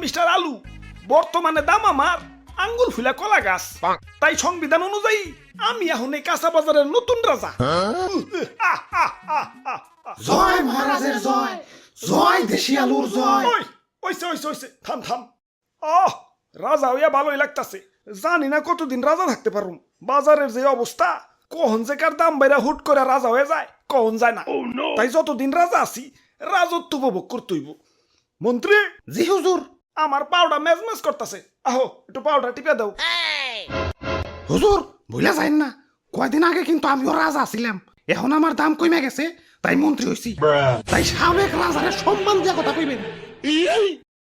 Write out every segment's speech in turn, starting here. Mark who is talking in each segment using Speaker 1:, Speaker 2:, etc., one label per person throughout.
Speaker 1: Mister আলু, বর্তমানে দাম আমার আঙ্গুল ফুলা কলা গাছ। তাই সংবিধান অনুযায়ী আমি এখন এই কাঁচা বাজারের নতুন রাজা।
Speaker 2: জয় মহারাজের জয়, জয় দেশি আলুর জয়।
Speaker 1: ওই ওইসে ওইসে ওইসে থাম থাম। রাজা হইয়া ভালোই লাগতাছে। জানি না কতদিন রাজা থাকতে পারুম। বাজারের যে অবস্থা, কখন যে কার দাম বাইরা হুট করে রাজা হয়ে যায় কখন যায় না। তাই যতদিন রাজা আছি রাজত্ব উপভোগ করতে হইব। মন্ত্রী,
Speaker 2: জি হুজুর।
Speaker 1: আমার পাউডার মেজমেজ করতেছে, আহো একটু পাউডার টিপে দাও।
Speaker 2: হুজুর ভুলে যাইন না, কয়দিন আগে কিন্তু আমিও রাজা ছিলাম, এখন আমার দাম কমে গেছে তাই মন্ত্রী হইছি। তাই সাবেক রাজারে সম্মান দিয়া কথা কইবেন।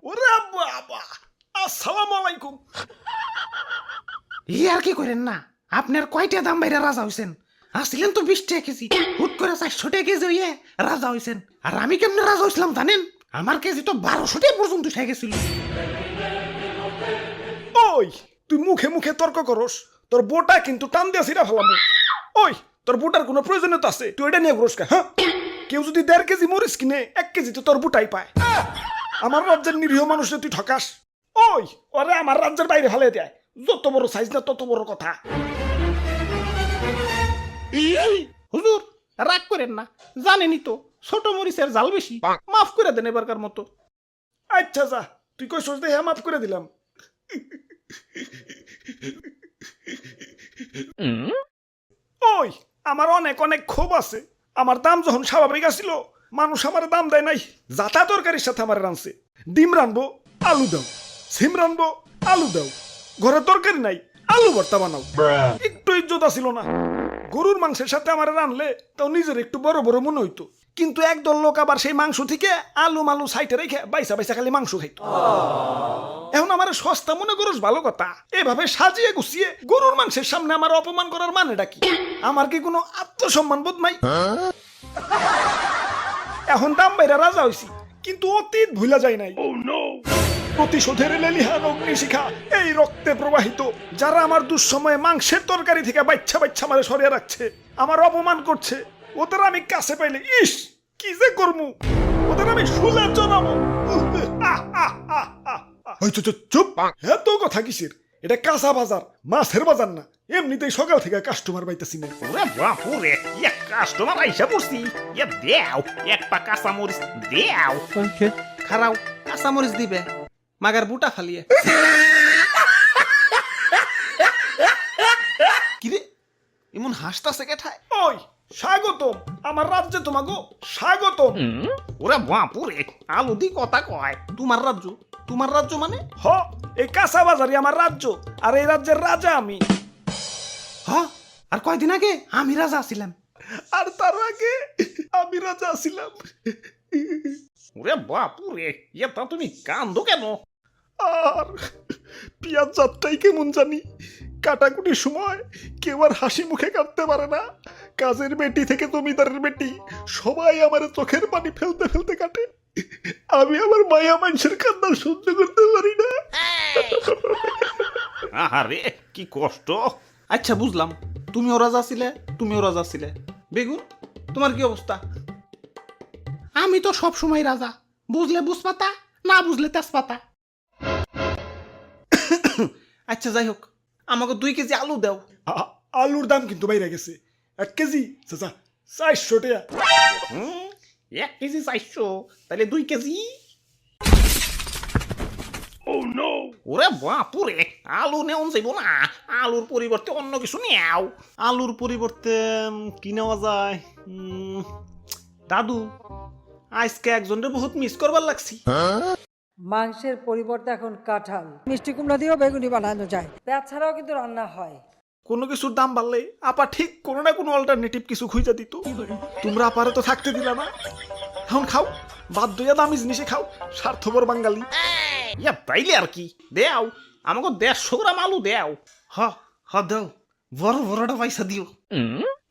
Speaker 1: ওরে বাবা, আসসালামু আলাইকুম।
Speaker 2: ই আর কি করেন না, আপনার কয়টা দাম বাইরে রাজা হইছেন? আসছিলেন তো 20 টাকা কেজি, হুট করে 400 টাকা কেজি হইয়ে রাজা হইছেন। আর আমি কেমনে রাজা হইছিলাম জানেন? আমার কেজি তো 1200 টাকা পর্যন্ত উঠে গেছিল।
Speaker 1: ওই তুই মুখে মুখে তর্ক করস, তোর বোটা কিন্তু টান দিয়ে ছিড়া ফেলাম। ওই তোর বোটার কোনো প্রয়োজনীয়তা আছে? তুই এটা নিয়ে ঘুরস কা? হ্যাঁ, কেউ যদি 1.5 কেজি মরিচ কিনে 1 কেজি তো তোর বোটাই পায়। আমার রাজ্যের নিরীহ মানুষে তুই ঠকাস। ওই ওরে আমার রাজ্যের বাইরে ফেলে দেয়। যত বড় সাইজ না তত বড় কথা।
Speaker 2: হুজুর রাগ করেন না, জানেনই তো ছোট মরিচের জাল বেশি, মাফ করে দেন এবারকার মতো।
Speaker 1: আচ্ছা যা, তুই কই সোচ দেখে মাফ করে দিলাম। ওই আমার অনেক অনেক ক্ষোভ আছে। আমার দাম যখন স্বাভাবিক আসিল, মানুষ আমার দাম দেয় নাই। যাতা তরকারির সাথে আমার রানছে। ডিম রানবো, আলু দাও। সিম রানবো, আলু দাও। ঘরে তরকারি নাই, আলু ভর্তা বানাও। একটু ইজ্জত ছিল না। গরুর মাংসের সাথে আমার রানলে তাও নিজের একটু বড় বড় মনে হইতো। কিন্তু একদল লোক আবার সেই মাংস থেকে আলু মালু সাইটে রেখে বাইসা বাইসা খালি মাংস খাইতো। এখন আমার সস্তা মনে করস ভালো কথা, এভাবে সাজিয়ে গুছিয়ে গরুর মাংসের সামনে আমার অপমান করার মানেটা কি? আমার কি কোনো আত্মসম্মান বোধ নাই? এখন দাম বাইরা রাজা হইছি, কিন্তু অতীত ভুলা যায় নাই। প্রতিশোধের লেলিহান অগ্নিশিখা এই রক্তে প্রবাহিত। যারা আমার দুঃসময়ে মাংসের তরকারি থেকে বাচ্চা বাচ্চা মারে সরিয়ে রাখছে, আমার অপমান করছে, ওদের আমি কাছে পাইলে ইস কি যে করমু, ওদের আমি শুলে জানাবো। চুপ, এত কথা কিসের? এটা কাঁচা বাজার, মাছের বাজার না। এমনিতেই সকাল থেকে কাস্টমার পাইতেছি না।
Speaker 3: ওরে বাপুরে, এক কাস্টমার আইসা পড়ছি। এ দেও এক পা কাঁচা মরিচ দেও।
Speaker 2: খারাও কাঁচা মরিচ দিবে, মাগার বুটা ফালিয়ে। কিরে এমন হাসতাছে কেঠায়?
Speaker 1: ওই স্বাগতম আমার রাজ্যে, তোমাগো স্বাগতম।
Speaker 3: ওরে বাপুরে, আলু দি কথা কয়।
Speaker 2: তোমার রাজ্য? তোমার রাজ্য মানে?
Speaker 1: হ, এই কাঁচা বাজারই আমার রাজ্য, আর এই রাজ্যের রাজা আমি।
Speaker 2: হ, আর কয়দিন আগে আমি রাজা ছিলাম।
Speaker 1: আর তার আগে আমি রাজা ছিলাম।
Speaker 3: ওরে বাপুরে, এটা তুমি কান্দো কেন?
Speaker 1: আর পিয়াজ যাত্রাই কেমন জানি। কাটাকুটির সময় কেউ আর হাসি মুখে কাটতে পারে না। কাজের বেটি থেকে জমিদারের বেটি সবাই আমার চোখের পানি ফেলতে ফেলতে কাটে। আমি আমার মায়া মানুষের কান্না সহ্য করতে পারি না।
Speaker 3: আহারে কি কষ্ট।
Speaker 2: আচ্ছা বুঝলাম, তুমিও রাজা ছিলে, তুমিও রাজা ছিলে। বেগুন তোমার কি অবস্থা? আমি তো সব সময় রাজা, বুঝলে বুঝপাতা, না বুঝলে তেজপাতা। আচ্ছা যাই হোক, আমাকে 2 কেজি আলু দাও।
Speaker 1: আলুর দাম কিন্তু বাইরে গেছে। 1 কেজি চাচা 400 টাকা।
Speaker 3: 1 কেজি 400, তাহলে 2 কেজি। ওরে বাপুরে, আলু নেওয়া যাইব না। আলুর পরিবর্তে অন্য কিছু নেও।
Speaker 2: আলুর পরিবর্তে কি নেওয়া যায়? দাদু, আজকে একজনের বহুত মিস করবার লাগছি।
Speaker 4: মাংসের পরিবর্তে এখন কাঁঠাল, মিষ্টি কুমড়া দিয়েও বেগুনি বানানো যায়। পেঁয়াজ ছাড়াও কিন্তু রান্না হয়।
Speaker 1: কোনো কিছুর দাম বাড়লে আপা ঠিক কোনো না কোনো অল্টারনেটিভ কিছু খুঁজে দিত। তোমরা আপারে তো থাকতে দিলা না। এখন খাও, বাধ্য হইয়া দামি জিনিসে খাও, স্বার্থপর বাঙালি।
Speaker 3: ইয়া তাইলে আর কি, দেও আমাকে 150 গ্রাম আলু দেও।
Speaker 2: হ হ দাও, বড় বড়টা পয়সা দিও।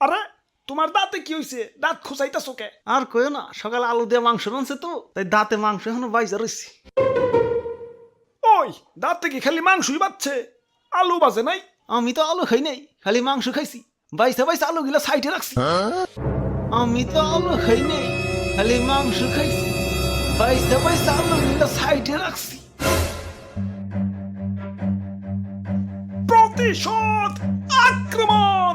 Speaker 1: আরে তোমার দাঁতে কি হইছে? দাঁত খোঁচাইতাছো কে?
Speaker 2: আর কইও না, সকালে আলু দিয়ে মাংস রানছে তো, তাই দাঁতে মাংস এখনো বাইজা রয়েছে।
Speaker 1: ওই দাঁতে কি খালি মাংসই বাচ্ছে, আলু বাজে নাই?
Speaker 2: আমি তো আলু খাই নাই, খালি মাংস খাইছি। বাইসা বাইসা আলু গিলা সাইডে রাখছি। আমি তো আলু খাই নাই, খালি মাংস খাইছি। বাইসা বাইসা আলু গিলা সাইডে রাখছি।
Speaker 1: প্রতিশোধ আক্রমণ।